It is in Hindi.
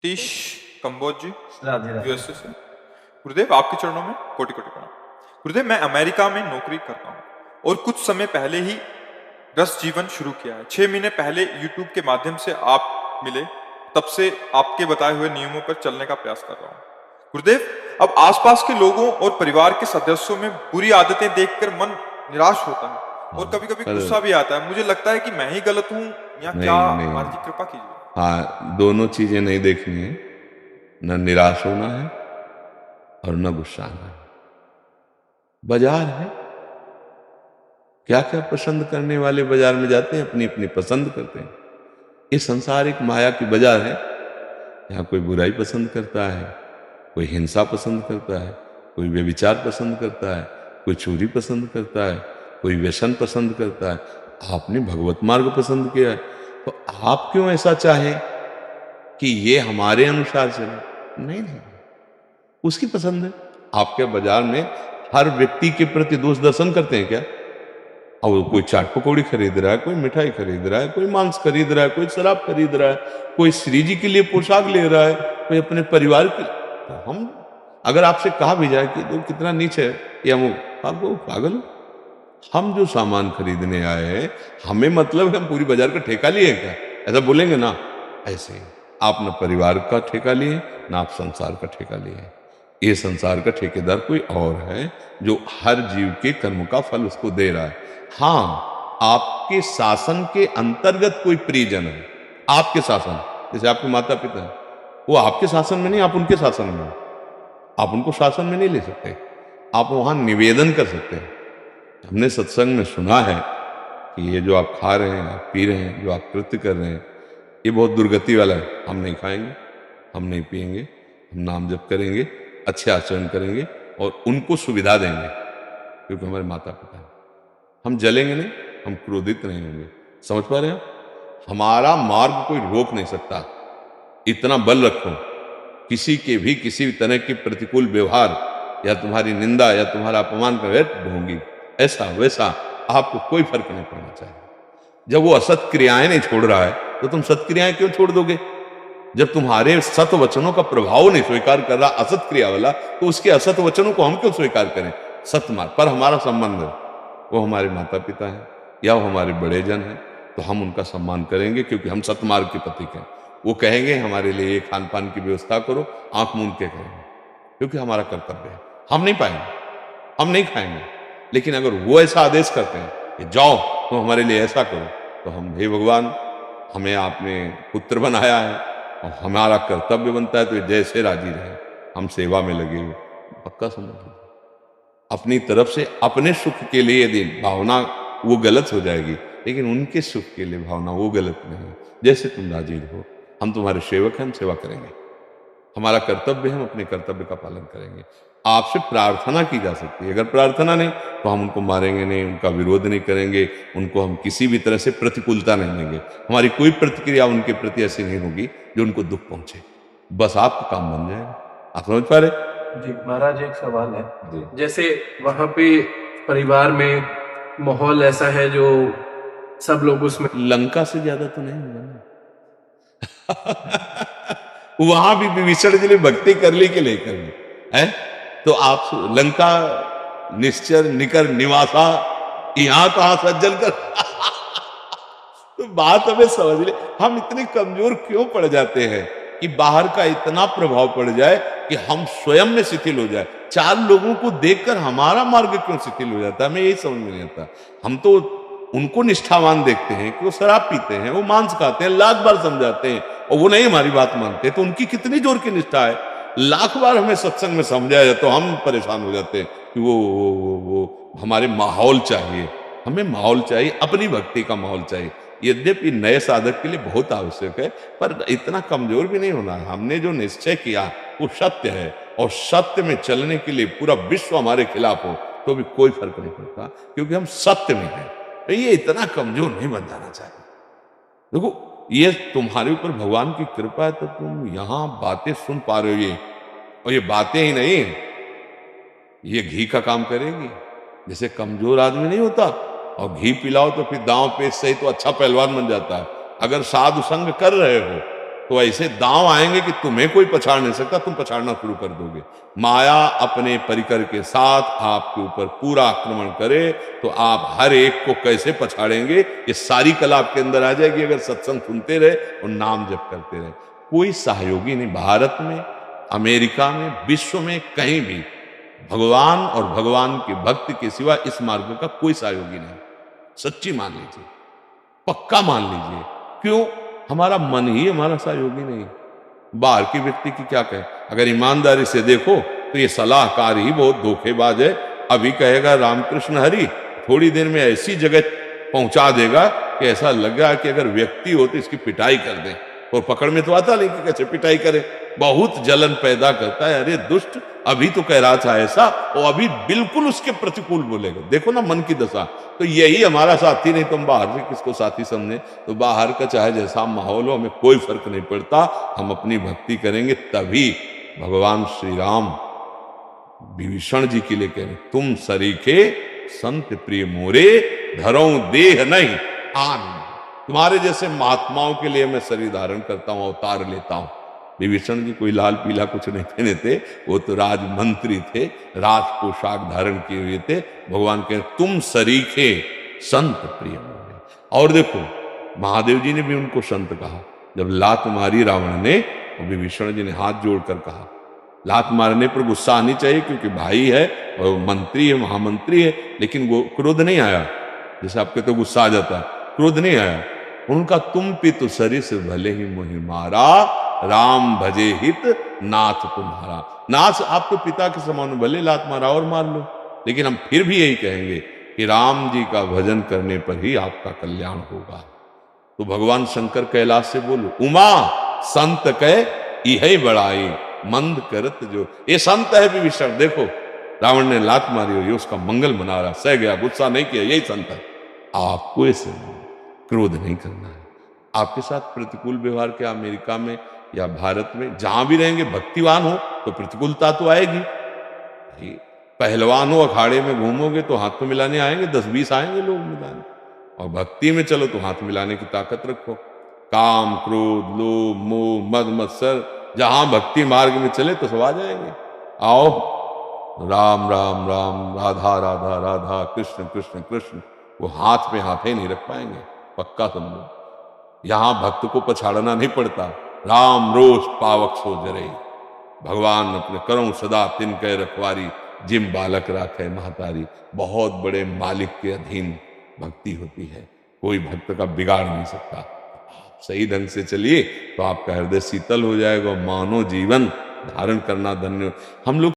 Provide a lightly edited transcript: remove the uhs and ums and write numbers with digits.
सतीश कंबोज जी, राधे राधे। यूएसए से। गुरुदेव, आपके चरणों में कोटि कोटि प्रणाम। गुरुदेव, मैं अमेरिका में नौकरी करता हूँ और कुछ समय पहले ही रस जीवन शुरू किया है। 6 महीने पहले यूट्यूब के माध्यम से आप मिले, तब से आपके बताए हुए नियमों पर चलने का प्रयास कर रहा हूँ। गुरुदेव, अब आसपास के लोगों और परिवार के सदस्यों में बुरी आदतें देखकर मन निराश होता है और कभी कभी पर गुस्सा भी आता है। मुझे लगता है कि मैं ही गलत हूँ या क्या? नहीं नहीं, महाराज जी कृपा कीजिए। हाँ, दोनों चीजें नहीं देखनी है। न निराश होना है और न गुस्सा आना है। बाजार है, क्या क्या पसंद करने वाले बाजार में जाते हैं, अपनी अपनी पसंद करते हैं। ये संसार एक माया की बाजार है। यहाँ कोई बुराई पसंद करता है, कोई हिंसा पसंद करता है, कोई व्यभिचार पसंद करता है, कोई चोरी पसंद करता है, कोई व्यसन पसंद करता है। आपने भगवत मार्ग पसंद किया है, तो आप क्यों ऐसा चाहें कि ये हमारे अनुसार चले? नहीं नहीं, उसकी पसंद है। आपके बाजार में हर व्यक्ति के प्रति दोष दर्शन करते हैं क्या? और कोई चाट पकौड़ी खरीद रहा है, कोई मिठाई खरीद रहा है, कोई मांस खरीद रहा है, कोई शराब खरीद रहा है, कोई श्री जी के लिए पोशाक ले रहा है, कोई अपने परिवार के। तो हम अगर आपसे कहा भी जाए कि तो कितना नीच है या वो, आपको पागल हो? हम जो सामान खरीदने आए हैं, हमें मतलब है हम पूरी बाजार का ठेका लिए क्या? ऐसा बोलेंगे ना? ऐसे ही आप न परिवार का ठेका लिए, ना आप संसार का ठेका लिए। ये संसार का ठेकेदार कोई और है जो हर जीव के कर्म का फल उसको दे रहा है। हाँ, आपके शासन के अंतर्गत कोई परिजन है, आपके शासन, जैसे आपके माता पिता है, वो आपके शासन में नहीं, आप उनके शासन में हो। आप उनको शासन में नहीं ले सकते, आप वहां निवेदन कर सकते हैं। हमने सत्संग में सुना है कि ये जो आप खा रहे हैं, आप पी रहे हैं, जो आप कृत्य कर रहे हैं, ये बहुत दुर्गति वाला है। हम नहीं खाएंगे, हम नहीं पिएंगे, हम नाम जप करेंगे, अच्छे आचरण करेंगे और उनको सुविधा देंगे, क्योंकि हमारे माता पिता हैं। हम जलेंगे नहीं, हम क्रोधित नहीं होंगे। समझ पा रहे हैं आप? हमारा मार्ग कोई रोक नहीं सकता। इतना बल रखो, किसी के भी किसी भी तरह के प्रतिकूल व्यवहार या तुम्हारी निंदा या तुम्हारा अपमान कर ढोंगी, ऐसा वैसा, आपको कोई फर्क नहीं पड़ना चाहिए। जब वो असत क्रियाएं नहीं छोड़ रहा है, तो तुम सत क्रियाएं क्यों छोड़ दोगे? जब तुम्हारे सत वचनों का प्रभाव नहीं स्वीकार कर रहा असत क्रिया वाला, तो उसके असत वचनों को हम क्यों स्वीकार करें? सतमार्ग पर हमारा संबंध है, वो हमारे माता पिता हैं या वो हमारे बड़े जन हैं, तो हम उनका सम्मान करेंगे, क्योंकि हम सतमार्ग के प्रतीक हैं। वो कहेंगे हमारे लिए ये खान पान की व्यवस्था करो, आंख मूंद के करेंगे, क्योंकि हमारा कर्तव्य है। हम नहीं पाएंगे, हम नहीं खाएंगे, लेकिन अगर वो ऐसा आदेश करते हैं कि जाओ तुम हमारे लिए ऐसा करो, तो हम, हे भगवान, हमें आपने पुत्र बनाया है और हमारा कर्तव्य बनता है, तो जैसे राजी रहे, हम सेवा में लगे हुए। पक्का समझ लीजिए, अपनी तरफ से अपने सुख के लिए यदि भावना वो गलत हो जाएगी, लेकिन उनके सुख के लिए भावना वो गलत नहीं। जैसे तुम राजी हो, हम तुम्हारे सेवक हैं, हम सेवा करेंगे, हमारा कर्तव्य है, हम अपने कर्तव्य का पालन करेंगे। आपसे प्रार्थना की जा सकती है, अगर प्रार्थना नहीं तो हम उनको मारेंगे नहीं, उनका विरोध नहीं करेंगे, उनको हम किसी भी तरह से प्रतिकूलता नहीं देंगे। हमारी कोई प्रतिक्रिया उनके प्रति ऐसी नहीं होगी जो उनको दुख पहुंचे। बस आपका काम बन जाएगा। आप समझ पा रहे? जी महाराज, एक सवाल है। जी। जैसे वहां पे परिवार में माहौल ऐसा है जो सब लोग उसमें, लंका से ज्यादा तो नहीं होगा ना। वहां भी विभीषण जी ने भक्ति कर ली कि नहीं कर ली है? तो आप लंका निश्चर निकर निवासा, यहां कहां सज्जन कर। तो बात हमें समझ ले, हम इतने कमजोर क्यों पड़ जाते हैं कि बाहर का इतना प्रभाव पड़ जाए कि हम स्वयं में शिथिल हो जाए। चार लोगों को देखकर हमारा मार्ग क्यों शिथिल हो जाता है, हमें यही समझ में नहीं आता। हम तो उनको निष्ठावान देखते हैं कि वो शराब पीते हैं, वो मांस खाते हैं, लाख बार समझाते हैं और वो नहीं हमारी बात मानते, तो उनकी कितनी जोर की निष्ठा है। लाख बार हमें सत्संग में समझाया जाए तो हम परेशान हो जाते हैं कि वो हमारे माहौल चाहिए, हमें माहौल चाहिए, अपनी भक्ति का माहौल चाहिए। यद्यपि नए साधक के लिए बहुत आवश्यक है, पर इतना कमजोर भी नहीं होना है। हमने जो निश्चय किया वो सत्य है, और सत्य में चलने के लिए पूरा विश्व हमारे खिलाफ हो तो भी कोई फर्क नहीं पड़ता, क्योंकि हम सत्य में हैं। तो ये इतना कमजोर नहीं बन जाना चाहिए। देखो, ये तुम्हारे ऊपर भगवान की कृपा है तो तुम यहां बातें सुन पा रहे हो, ये और ये बातें ही नहीं है, ये घी का काम करेगी। जैसे कमजोर आदमी नहीं होता और घी पिलाओ तो फिर दांव पेच सही तो अच्छा पहलवान बन जाता है। अगर साधु संग कर रहे हो तो ऐसे दांव आएंगे कि तुम्हें कोई पछाड़ नहीं सकता, तुम पछाड़ना शुरू कर दोगे। माया अपने परिकर के साथ आपके ऊपर पूरा आक्रमण करे तो आप हर एक को कैसे पछाड़ेंगे, ये सारी कला आपके अंदर आ जाएगी अगर सत्संग सुनते रहे और नाम जप करते रहे। कोई सहयोगी नहीं, भारत में, अमेरिका में, विश्व में कहीं भी भगवान और भगवान के भक्त के सिवा इस मार्ग का कोई सहयोगी नहीं। सच्ची मान लीजिए, पक्का मान लीजिए। क्यों? हमारा मन ही हमारा सहयोगी नहीं। बाहर के व्यक्ति की क्या कहे? अगर ईमानदारी से देखो तो ये सलाहकार ही बहुत धोखेबाज है। अभी कहेगा रामकृष्ण हरि, थोड़ी देर में ऐसी जगह पहुंचा देगा कि ऐसा लगा कि अगर व्यक्ति हो तो इसकी पिटाई कर दें, और पकड़ में तो आता नहीं कि कैसे पिटाई करे। बहुत जलन पैदा करता है। अरे दुष्ट, अभी तो कह रहा था ऐसा और अभी बिल्कुल उसके प्रतिकूल बोलेगा। देखो ना मन की दशा। तो यही हमारा साथी, नहीं तुम बाहर से किसको साथी समझे। तो बाहर का चाहे जैसा माहौल हो, हमें कोई फर्क नहीं पड़ता। हम अपनी भक्ति करेंगे तभी भगवान श्री राम विभीषण जी के लिए कह रहे, तुम सरीखे संत प्रिय मोरे, धरो देह नहीं आन। तुम्हारे जैसे महात्माओं के लिए मैं शरीर धारण करता हूं, अवतार लेता हूं। विभीषण जी कोई लाल पीला कुछ नहीं पहने थे, वो तो राजमंत्री थे, राज पोशाक धारण किए हुए थे। भगवान कह तुम सरीखे संत प्रिय मोरे। और देखो महादेव जी ने भी उनको संत कहा। जब लात मारी रावण ने, और विभीषण जी ने हाथ जोड़कर कहा, लात मारने पर गुस्सा आनी चाहिए क्योंकि भाई है और मंत्री है, महामंत्री है, लेकिन वो क्रोध नहीं आया। जैसे आपके तो गुस्सा आ जाता है, क्रोध नहीं आया। उनका तुम पितु सरिस भले ही मोहि मारा, राम भजे हित नाथ तुम्हारा। नाथ आपके पिता के समान, भले लात मारा और मार लो, लेकिन हम फिर भी यही कहेंगे कि राम जी का भजन करने पर ही आपका कल्याण होगा। तो भगवान शंकर कैलाश से बोलो, उमा संत कह यही बड़ाई, मंद करत जो। ये संत है विभीषण। देखो रावण ने लात मारी हो, ये उसका मंगल मना रहा, सह गया, गुस्सा नहीं किया, यही संत है। आपको ऐसे क्रोध नहीं करना है। आपके साथ प्रतिकूल व्यवहार क्या, अमेरिका में या भारत में जहां भी रहेंगे, भक्तिवान हो तो प्रतिकूलता तो आएगी। पहलवान हो, अखाड़े में घूमोगे तो हाथ तो मिलाने आएंगे, 10-20 आएंगे लोग मिलाने। और भक्ति में चलो तो हाथ मिलाने की ताकत रखो। काम, क्रोध, लोभ, मोह, मद मत्सर, जहां भक्ति मार्ग में चले तो सब आ जाएंगे। आओ, राम राम राम, राधा राधा राधा, कृष्ण कृष्ण कृष्ण, वो हाथ पे हाथे नहीं रख पाएंगे, पक्का समझो। यहां भक्त को पछाड़ना नहीं पड़ता। राम रोष पावक सो जरे, भगवान अपने करो सदा तिन कह रखवारी, जिम बालक राखे महतारी। बहुत बड़े मालिक के अधीन भक्ति होती है, कोई भक्त का बिगाड़ नहीं सकता। आप सही ढंग से चलिए तो आपका हृदय शीतल हो जाएगा, मानो जीवन धारण करना धन्य। हम लोग